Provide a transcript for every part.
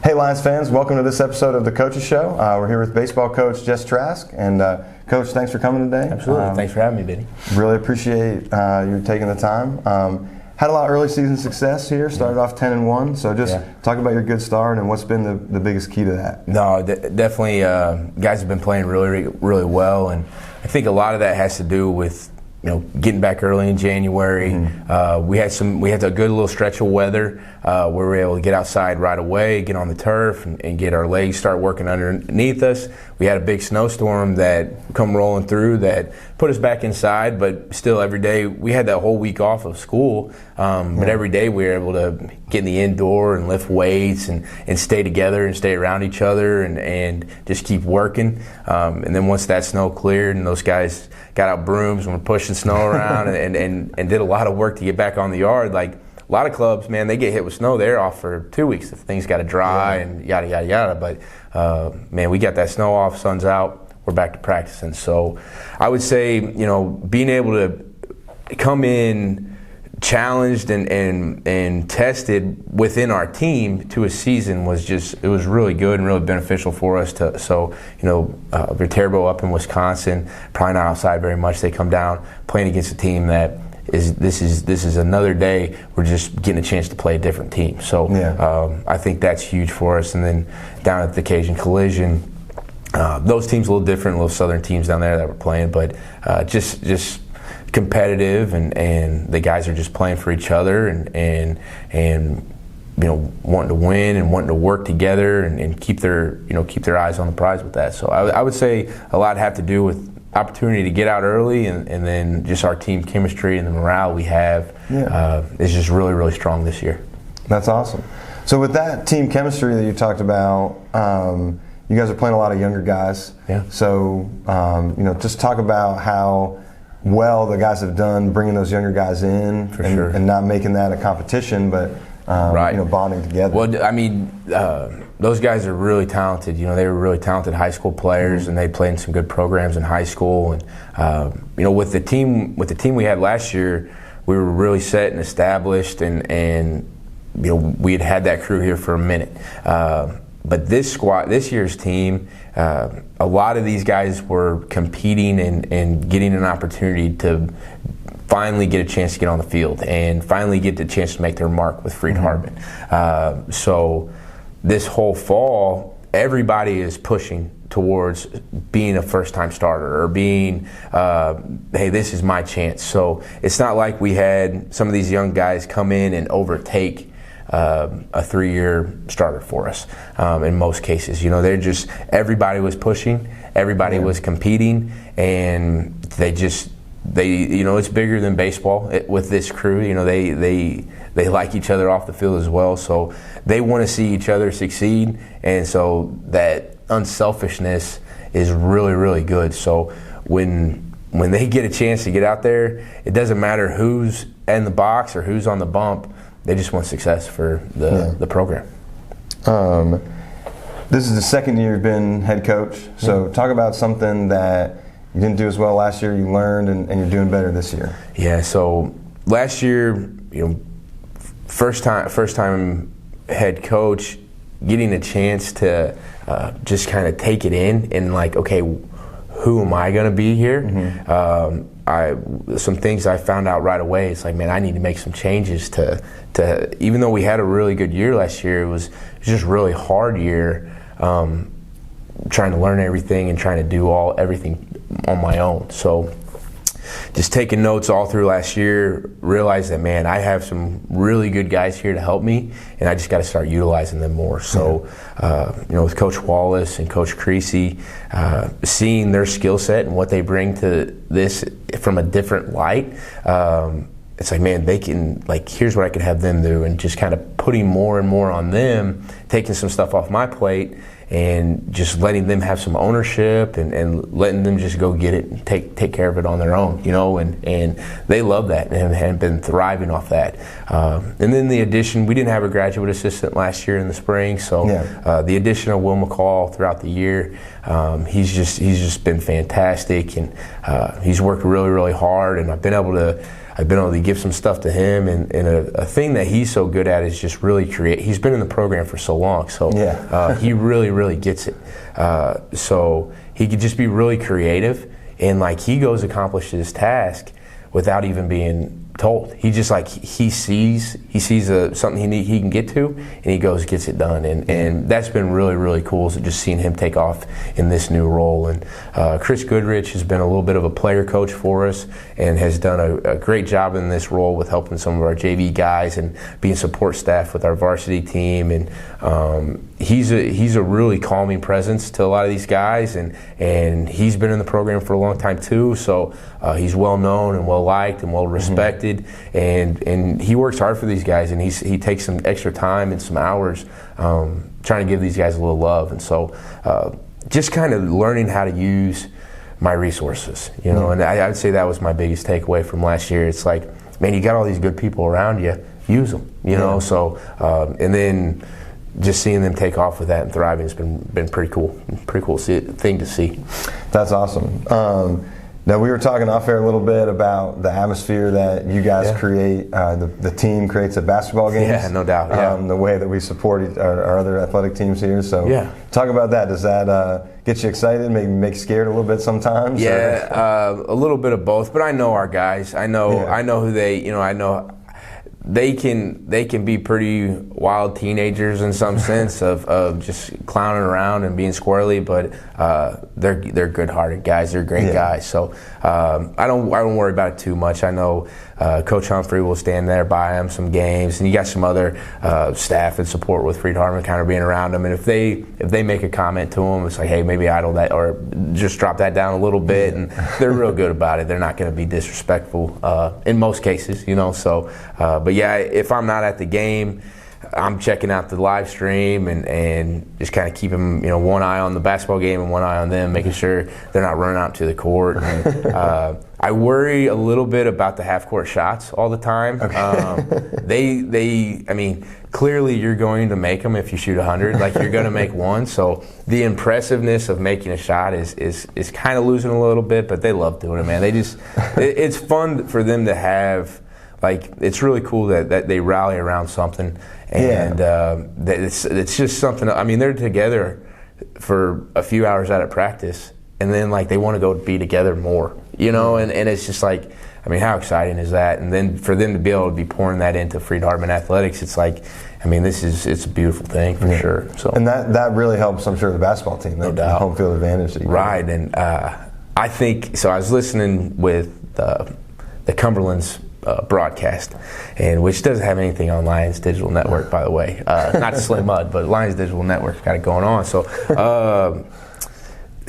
Hey Lions fans, welcome to this episode of the Coaches Show. We're here with baseball coach Trask, and Coach, thanks for coming today. Absolutely, thanks for having me, Benny. Really appreciate you taking the time. Had a lot of early season success here, started off 10-1, so just talk about your good start and what's been the biggest key to that. No, definitely guys have been playing really well, and I think a lot of that has to do with getting back early in January. We had a good little stretch of weather where we were able to get outside right away, get on the turf, and get our legs start working underneath us. We had a big snowstorm that come rolling through that put us back inside, but still every day we had that whole week off of school. But every day we were able to get in the indoor and lift weights and stay together and stay around each other and just keep working. And then once that snow cleared and those guys got out brooms and were pushing snow around and did a lot of work to get back on the yard. Like a lot of clubs, man, they get hit with snow, they're off for 2 weeks if things got to dry and yada, yada, yada. But, man, we got that snow off, sun's out, we're back to practicing. So I would say, being able to come in challenged and tested within our team to a season was it was really good and really beneficial for us. Viterbo up in Wisconsin, probably not outside very much. They come down playing against a team that this is another day. We're just getting a chance to play a different team. So I think that's huge for us. And then down at the Cajun Collision, those teams a little different, little southern teams down there that were playing, but just competitive and the guys are just playing for each other and wanting to win and wanting to work together and keep their eyes on the prize with that. So I would say a lot have to do with opportunity to get out early and then just our team chemistry and the morale we have is just really strong this year. That's awesome. So with that team chemistry that you talked about, you guys are playing a lot of younger guys. Yeah. So just talk about how well the guys have done bringing those younger guys in and not making that a competition, but bonding together. Well, I mean, those guys are really talented. They were really talented high school players, and they played in some good programs in high school. And with the team we had last year, we were really set and established, and we had that crew here for a minute. But this year's team, a lot of these guys were competing and getting an opportunity to finally get a chance to get on the field and finally get the chance to make their mark with Freed-Hardeman. So this whole fall, everybody is pushing towards being a first-time starter or being, hey, this is my chance. So it's not like we had some of these young guys come in and overtake a 3-year starter for us. In most cases, everybody was pushing, everybody was competing, and it's bigger than baseball with this crew. They like each other off the field as well, so they want to see each other succeed, and so that unselfishness is really good. So when they get a chance to get out there, it doesn't matter who's in the box or who's on the bump. They just want success for the program. This is the second year you've been head coach, so talk about something that you didn't do as well last year, you learned, and you're doing better this year. Yeah, so last year, first time head coach, getting a chance to just kind of take it in and okay, who am I going to be here? Some things I found out right away. It's man, I need to make some changes to even though we had a really good year last year, it was just a really hard year, trying to learn everything and trying to do everything on my own. So just taking notes all through last year, realized that, man, I have some really good guys here to help me, and I just got to start utilizing them more. So, with Coach Wallace and Coach Creasy, seeing their skill set and what they bring to this from a different light, it's man, they can, here's what I could have them do, and just kind of putting more and more on them, taking some stuff off my plate, and just letting them have some ownership and letting them just go get it and take care of it on their own, and they love that and have been thriving off that. And then the addition, we didn't have a graduate assistant last year in the spring, so the addition of Will McCall throughout the year, he's just been fantastic, and he's worked really hard, and I've been able to I've been able to give some stuff to him, and a thing that he's so good at is just really create. He's been in the program for so long, so he really gets it. So he could just be really creative, and like he goes accomplish his task without even being told. He just like he sees something he can get to, and he goes gets it done, and that's been really cool. So just seeing him take off in this new role, and Chris Goodrich has been a little bit of a player coach for us, and has done a great job in this role with helping some of our JV guys and being support staff with our varsity team, and he's a really calming presence to a lot of these guys, and he's been in the program for a long time too. So he's well known and well liked and well respected. And he works hard for these guys, and he takes some extra time and some hours trying to give these guys a little love. And so just kind of learning how to use my resources, you know. And I would say that was my biggest takeaway from last year. It's like, man, you got all these good people around you, use them, you know. So and then just seeing them take off with that and thriving has been pretty cool thing to see. That's awesome. Now, we were talking off air a little bit about the atmosphere that you guys create. The team creates at basketball games. Yeah, no doubt. Yeah. The way that we support our other athletic teams here. So, talk about that. Does that get you excited? Maybe make you scared a little bit sometimes? Yeah, a little bit of both. But I know our guys. I know who they. You know, I know. They can be pretty wild teenagers in some sense of just clowning around and being squirrely, but they're good-hearted guys. They're great guys. So I don't worry about it too much. I know Coach Humphrey will stand there by them some games, and you got some other staff and support with Freed-Hardeman kind of being around them. And if they make a comment to them, it's like, hey, maybe idle that or just drop that down a little bit, and they're real good about it. They're not going to be disrespectful in most cases, you know. So, but yeah, if I'm not at the game, I'm checking out the live stream and just kind of keeping, you know, one eye on the basketball game and one eye on them, making sure they're not running out to the court. And, I worry a little bit about the half-court shots all the time. Okay. I mean, clearly you're going to make them if you shoot 100. Like, you're going to make one. So the impressiveness of making a shot is kind of losing a little bit, but they love doing it, man. It's fun for them to have. Like, it's really cool that they rally around something, and it's just something. I mean, they're together for a few hours out of practice, and then like they want to go be together more, you know. And it's just like, I mean, how exciting is that? And then for them to be able to be pouring that into Freed-Hardeman athletics, it's like, I mean, it's a beautiful thing for sure. So, and that really helps, I'm sure, the basketball team. No doubt. The home field advantage. Right, and I think so. I was listening with the Cumberland's broadcast, and which doesn't have anything on Lions Digital Network, by the way. Not to slay mud, but Lions Digital Network got it going on. So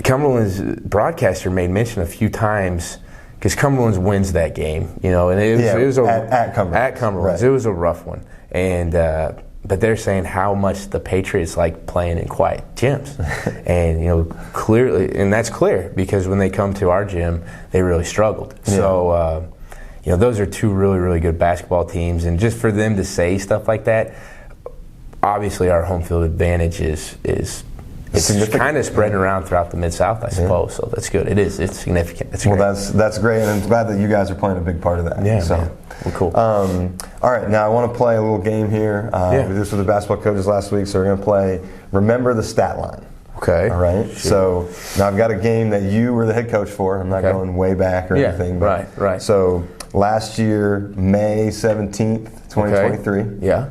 Cumberland's broadcaster made mention a few times, because Cumberland's wins that game, you know, and it was at Cumberland's. At Cumberland's, right. It was a rough one, and but they're saying how much the Patriots like playing in quiet gyms, and you know, clearly, and that's clear because when they come to our gym, they really struggled. Yeah. So. You know, those are two really good basketball teams, and just for them to say stuff like that, obviously our home field advantage is kind of spreading around throughout the Mid-South, I suppose. So that's good. It's significant. It's great. Well, that's great, and it's glad that you guys are playing a big part of that. Yeah, so. Man. Well, cool. All right, now I want to play a little game here. We did this with the basketball coaches last week, so we're going to play Remember the Stateline. Okay. All right. Sure. So now I've got a game that you were the head coach for. I'm not going way back or anything. But, right. So last year, May 17th, 2023. Okay. Yeah.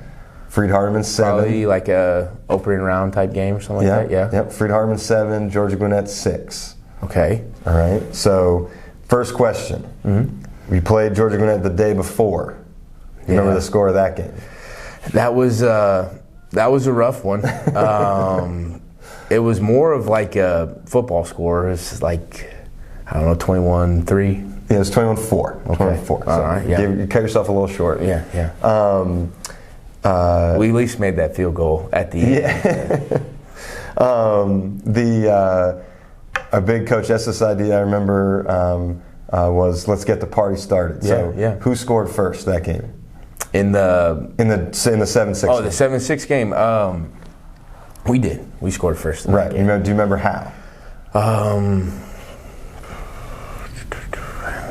Freed-Hardeman 7. Probably like a opening round type game or something like that. Yeah. Yep. Freed-Hardeman 7, Georgia Gwinnett 6. Okay. All right. So first question. Mm-hmm. We played Georgia Gwinnett the day before. You remember the score of that game? That was a rough one. It was more of like a football score. It was like, I don't know, 21-3. Yeah, it was 21-4. Okay. 21-4. So all right, yeah. You cut yourself a little short. Yeah. We at least made that field goal at the end. A big Coach Estes idea I remember was let's get the party started. Who scored first that game? In the 7-6. Oh, the 7-6 game. We did. We scored first. Right. Do you remember how?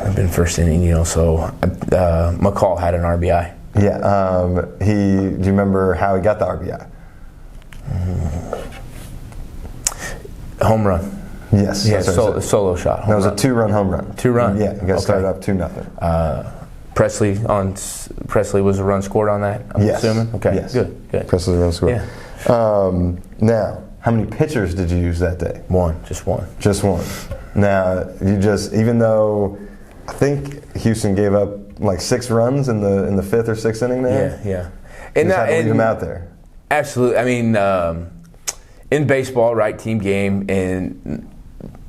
I've been first inning, so McCall had an RBI. Yeah. Do you remember how he got the RBI? Home run. Yes. Yeah, solo shot. That was a 2-run home run. 2-run? Yeah, you guys started up 2-0. Presley was a run scored on that, I'm assuming? Okay, yes. Good. Presley run scored. Yeah. Now, how many pitchers did you use that day? Just one. Just one. Now, even though I think Houston gave up like 6 runs in the 5th or 6th inning there? Yeah. And had to leave them out there. Absolutely. I mean, in baseball, right, team game, and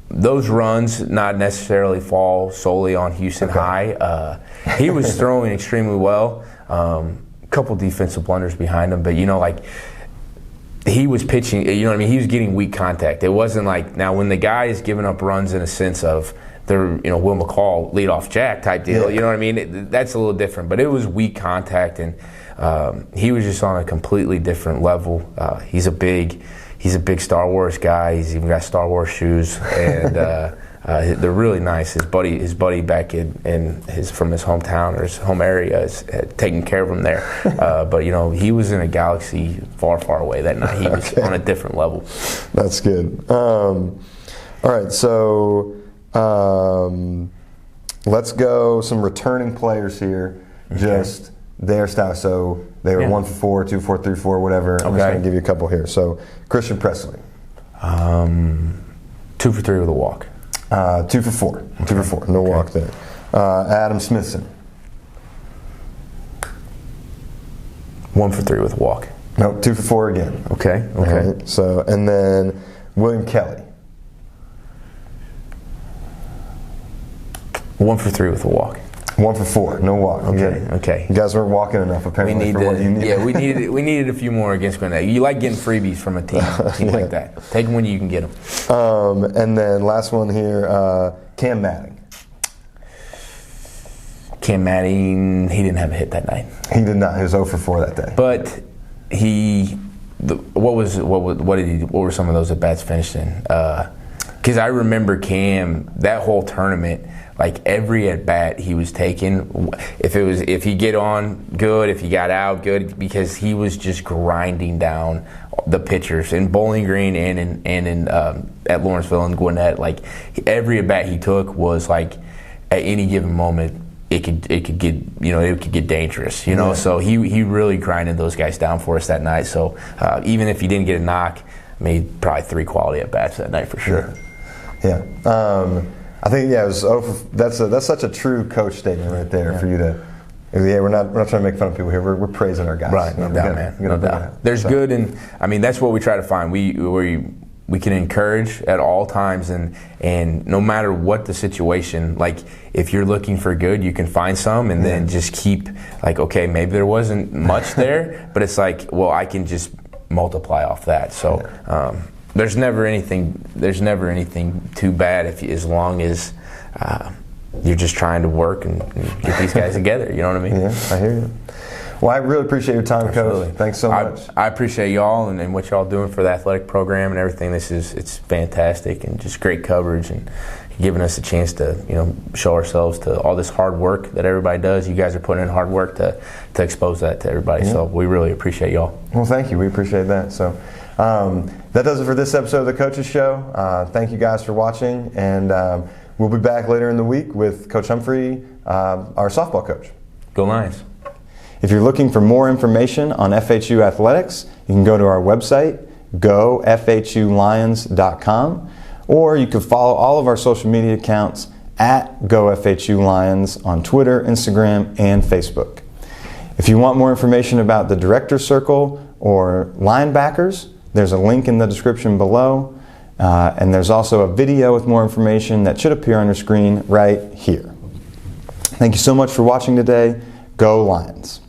those runs not necessarily fall solely on Houston High. He was throwing extremely well. A couple defensive blunders behind him, but he was pitching. He was getting weak contact. It wasn't like now when the guy is giving up runs in a sense of they're Will McCall leadoff jack type deal. Yeah. You know what I mean? That's a little different, but it was weak contact, and he was just on a completely different level. He's a big Star Wars guy. He's even got Star Wars shoes, and they're really nice. His buddy back from his hometown or his home area is taking care of him there. But he was in a galaxy far, far away that night. He was on a different level. That's good. All right, so let's go some returning players here. Okay. Just their style. So they were 1 for 4, 2 for 4, 3 for 4, whatever. I'm just going to give you a couple here. So Christian Presley. 2 for 3 with a walk. 2 for 4. 2 for 4. No walk there. Adam Smithson. 1 for 3 with a walk. No, 2 for 4 again. Okay. Right, so, and then William Kelly. 1 for 3 with a walk. 1 for 4, no walk. Okay. You guys weren't walking enough apparently for what you needed. Yeah, we needed a few more against Gwinnett. You like getting freebies from a team like that. Take them when you can get them. And then last one here, Cam Matting. Cam Matting, he didn't have a hit that night. He did not. He was 0 for 4 that day. But what were some of those at bats finished in? Because I remember Cam that whole tournament. Like every at bat he was taking, if he get on good, if he got out good, because he was just grinding down the pitchers in Bowling Green and in at Lawrenceville and Gwinnett. Like every at bat he took was like at any given moment it could get dangerous. Yeah. So he really grinded those guys down for us that night. So even if he didn't get a knock, made probably 3 quality at bats that night for sure. Yeah. I think it was that's such a true coach statement right there for you to. Yeah, we're not trying to make fun of people here. We're praising our guys. Right, no doubt, man. No doubt. There's good, and that's what we try to find. We can encourage at all times, and no matter what the situation. Like if you're looking for good, you can find some, and then just keep okay, maybe there wasn't much there, but it's like, well, I can just multiply off that. So. There's never anything too bad as long as you're just trying to work and get these guys together. You know what I mean? Yeah, I hear you. Well, I really appreciate your time, Absolutely. Coach. Thanks so much. I appreciate y'all and what y'all doing for the athletic program and everything. It's fantastic and just great coverage and giving us a chance to show ourselves to all this hard work that everybody does. You guys are putting in hard work to expose that to everybody. So we really appreciate y'all. Well, thank you. We appreciate that. So. That does it for this episode of the Coaches Show. Thank you guys for watching, and we'll be back later in the week with Coach Humphrey, our softball coach. Go Lions. If you're looking for more information on FHU athletics, you can go to our website, gofhulions.com, or you can follow all of our social media accounts at gofhulions on Twitter, Instagram, and Facebook. If you want more information about the Director's Circle or linebackers, there's a link in the description below, and there's also a video with more information that should appear on your screen right here. Thank you so much for watching today. Go Lions!